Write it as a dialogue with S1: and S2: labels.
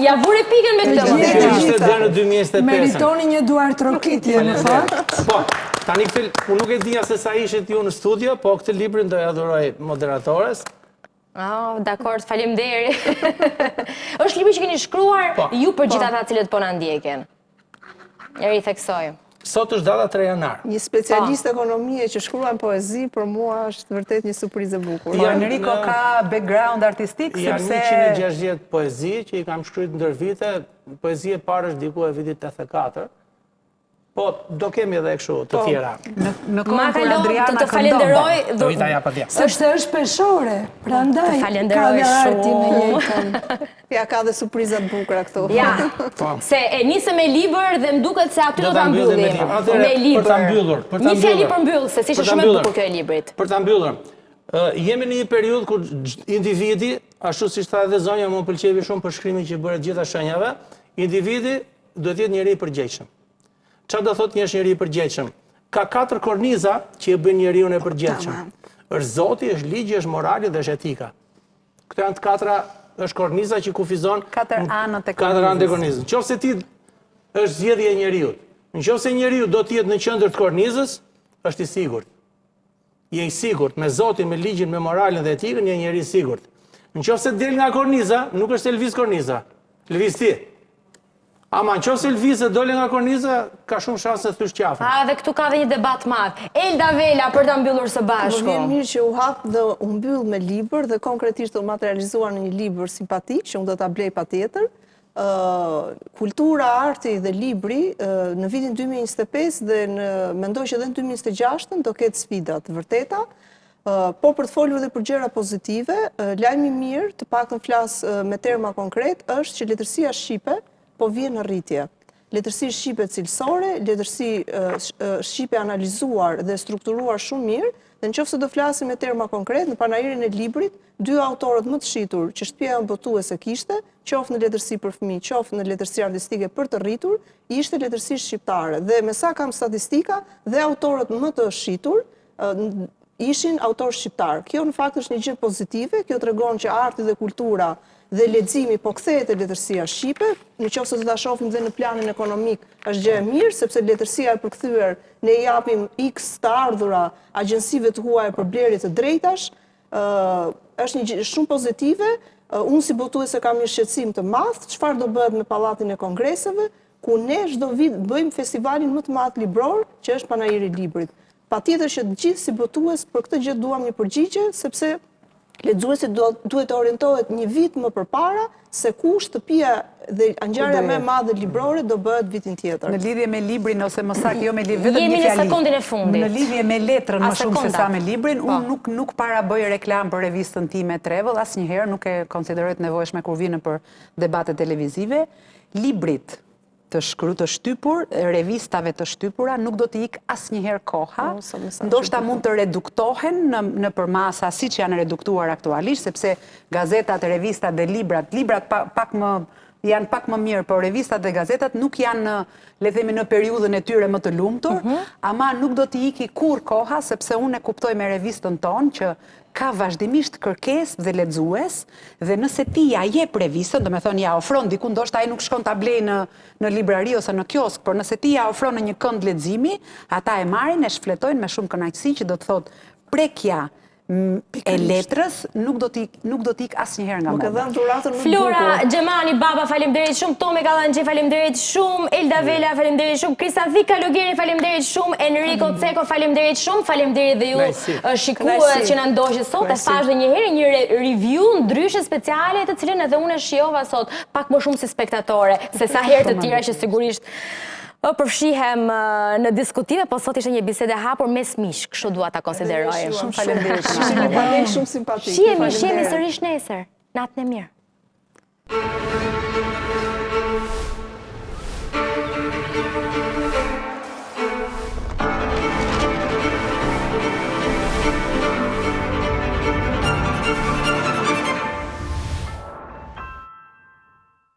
S1: Ja vure pikën me këtë.
S2: Ishte dhe në 2025.
S3: Meritoni një duart rokitje në fakt.
S2: Po, tani unë nuk e dija se sa ishit ju në studio, po këtë librin do ja dhuroj moderatores.
S1: Dakor, faleminderit. Është libri që keni shkruar ju për gjithë ata cilët po na ndjekin. E ritheksoj.
S2: Sot është data 3 janar.
S4: Një specialist ekonomie që shkruan poezi, për mua është vërtet një surprizë e bukur.
S3: Enrico ka background artistik, sepse...
S2: Janë 160 poezi që i kam shkruajt ndër vite, poezi e parë është diku e vitit 84, po do kemi edhe kështu të tjera.
S3: Në kohën kur Adriana këndon.
S4: Sepse është peshore, prandaj ka dhe arti në jetën. Ja, ka dhe surprizat bukura këtu.
S1: Ja, se e nisëm me libër dhe më duket se aty do ta mbyllim. Me libër.
S2: Për ta mbyllur.
S1: Një fjali për mbyll, se si është shumë e bukur kjo e librit.
S2: Për ta mbyllur. Jemi në një periudhë kur individi, ashtu siç tha edhe zonja, më pëlqevi shumë përshkrimi që bëret gjitha shenjave, individi duhet të jetë njeri i përgjegjshëm. Qa do thot një është njeri i përgjegjshëm? Ka 4 korniza që e bën njeriu e përgjegjshëm. Është Zoti, është ligji, është morali dhe është etika. Këto janë të 4 është korniza që kufizon
S3: 4 anët e
S2: kornizës. Nëse ti është zgjedhja e njeriu. Nëse njeriu do të jetë në qendër të kornizës, është i sigurt. Je i sigurt me Zotin, me ligjin, me moralin dhe etikën, je njeri i sigurt. Nëse del nga korniza, nuk është se lviz korniza. Lviz ti. Ama në qofse lvizë dole nga korniza, ka shumë shanse të thysh qafën.
S1: Dhe këtu ka dhe një debat madh. Elda Vela për ta mbyllur së bashku.
S4: Më vjen mirë që u hap dhe u mbyll me libër dhe konkretisht u materializuar në një libër simpatik që unë do ta blej patjetër. Kultura, arti dhe libri në vitin 2025 dhe mendoj që edhe në 2026 do ketë sfida të vërteta. Po për të folur dhe për gjëra pozitive, lajmi mirë, të paktën flas me terma konkret, është që letërsia shqipe po vjen në rritje. Letërsi shqipe cilësore, letërsi shqipe analizuar dhe strukturuar shumë mirë, dhe nëse do flasim me terma konkret, në panairin e librit, 2 autorët më të shitur që shtëpia jonë botuese kishte, qoftë në letërsi për fëmijë, qoftë në letërsi artistike për të rritur, ishte letërsi shqiptare. Dhe me sa kam statistika, dhe autorët më të shitur ishin autorë shqiptar. Kjo në fakt është një gjë pozitive, kjo tregon që arti dhe kultura dhe leximi po kthehet te letërsia shqipe, nëse do ta shohim dhe në planin ekonomik, është gjë e mirë sepse letërsia e përkthyer ne i japim X të ardhura agjencive të huaja për blerje të drejtash, është një gjë shumë pozitive. Unë si botuese kam një shqetësim të madh, çfarë do bëhet me pallatin e kongreseve, ku ne çdo vit bëjmë festivalin më të madh libror, që është Panairi i Librit. Patjetër që të gjithë si botues për këtë gjë duam një përgjigje, sepse lexuesi duhet të orientohet një vit më përpara se ku shtëpia dhe ngjarja më e madhe librore do bëhet vitin tjetër.
S3: Në lidhje me librin ose më saktë jo me vetëm një fjali.
S1: Jemi në sekondin e fundit.
S3: Në lidhje me letrën më shumë se sa me librin, unë nuk para bëj reklam për revistën time Travel, asnjëherë nuk e konsideroj të nevojshme kur vjen për debate televizive. Librit të shtypur, revistave të shtypura, nuk do t'i ik asnjëherë koha, ndoshta mund të reduktohen në përmasa si që janë reduktuar aktualisht, sepse gazetat, revistat dhe librat janë pak më mirë, por revistat dhe gazetat nuk janë, le themi, në periudhën e tyre më të lumtur, ama nuk do t'i iki kur koha, sepse unë e kuptoj me revistën tonë që ka vazhdimisht kërkesë dhe lexues, dhe nëse ti ja jep revistën, do me thonë ja ofron diku, ndoshta ai nuk shkon ta blej në librari ose në kiosk, por nëse ti ja ofron në një kënd leximi, ata e marrin, e shfletojnë me shumë kënaqësi, që do të thotë prekja e letrës nuk do t'ik asnjëherë nga moda.
S1: Flora Xhemani, Baba, faleminderit shumë. Tome Kallanxhi, faleminderit shumë. Elda Vela, faleminderit shumë. Kristafik Kalogeri, faleminderit shumë. Enrico Ceko, faleminderit shumë. Faleminderit dhe ju shikues që na ndoqët sot. E fash edhe një herë një review ndryshe speciale, të cilën edhe unë e shijova sot pak më shumë si spektatore se sa herë të tjera që sigurisht përfshihem në diskutime, po sot ishte një bisede hapur mes mish, kështu dua ta konsideroj.
S4: Shumë faleminderit. Ishte një panel shumë simpatik.
S1: Shihemi sërish nesër. Natën e mirë.